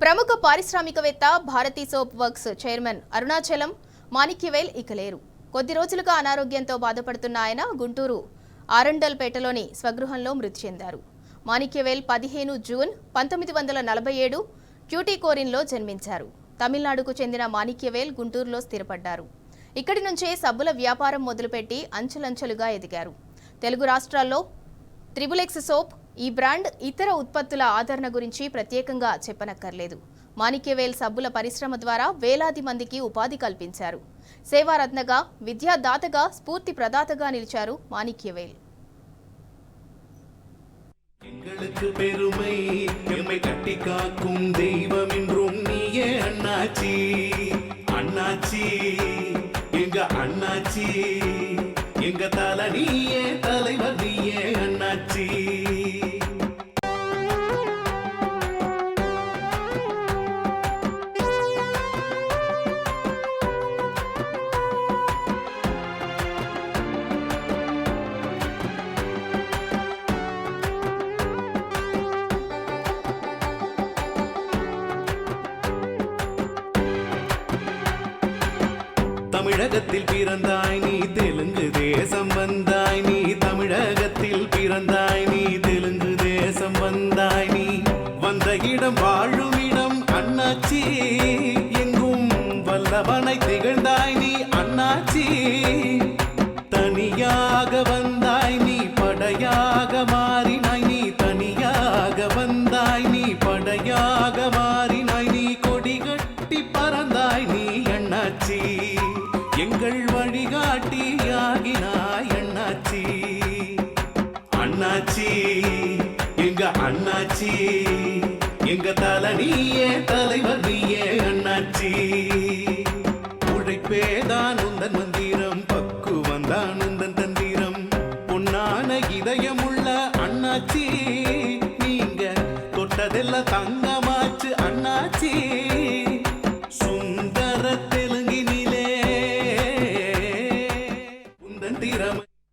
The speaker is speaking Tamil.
ప్రముఖ పారిశ్రామికవేత్త Bharathi soap works chairman Arunachalam Manikyavel ఇక లేరు. కొద్ది రోజులుగా అనారోగ్యంతో బాధపడుతున్న ఆయన గుంటూరు ఆరండల్పేటలోని స్వగృహంలో మృతి చెందారు. మాణిక్యవేల్ 15 జూన్ 1947 ట్యూటికోరిన్లో జన్మించారు. తమిళనాడుకు చెందిన మాణిక్యవేల్ గుంటూరులో స్థిరపడ్డారు. ఇక్కడి నుంచే సబ్బుల వ్యాపారం మొదలుపెట్టి అంచెలంచెలుగా ఎదిగారు. తెలుగు రాష్ట్రాల్లో త్రిబులెక్స్ సోప్ ఈ బ్రాండ్ ఇతర ఉత్పత్తుల ఆదరణ గురించి ప్రత్యేకంగా చెప్పనక్కర్లేదు. మాణిక్యవేల్ సబ్బుల పరిశ్రమ ద్వారా వేలాది మందికి ఉపాధి కల్పించారు. సేవారత్నగా, విద్యాదాతగా, స్ఫూర్తి ప్రదాతగా నిలిచారు మాణిక్యవేల్. எங்களுக்கு பெருமை எம்மை கட்டி காக்கும் தெய்வம் என்றும் நீயே அண்ணாச்சி. அண்ணாச்சி எங்க அண்ணாச்சி, எங்க தலை நீயே, தலைவர் நீயே அண்ணாச்சி. தமிழகத்தில் பிறந்தாய் நீ, தெலுங்கு தேசம் வந்தாய் நீ. தமிழகத்தில் பிறந்தாய் நீ, தெலுங்கு தேசம் வந்தாய் நீ. வந்த இடம் வாழும் இடம் அண்ணாச்சி, எங்கும் வல்லவனை திகழ்ந்தாய் நீ அண்ணாச்சி. தனியாக வந்தாய் நீ, படையாக மாறினாய் நீ. தனியாக வந்தாய் நீ, படையாக மாறினாய் நீ. கொடி கட்டி பறந்தாய் நீ அண்ணாச்சி, எங்கள் வழிகாட்டியாகினாய் அண்ணாச்சி. அண்ணாச்சி எங்க அண்ணாச்சி, எங்க தலை நீயே, தலைவர் நீயே அண்ணாச்சி. உழைப்பேதான் உந்தன் மந்திரம், பக்குவந்தான் உந்தன் தந்திரம். பொன்னான இதயமுள்ள அண்ணாச்சி, நீங்க தொட்டதெல்லாம் தங்க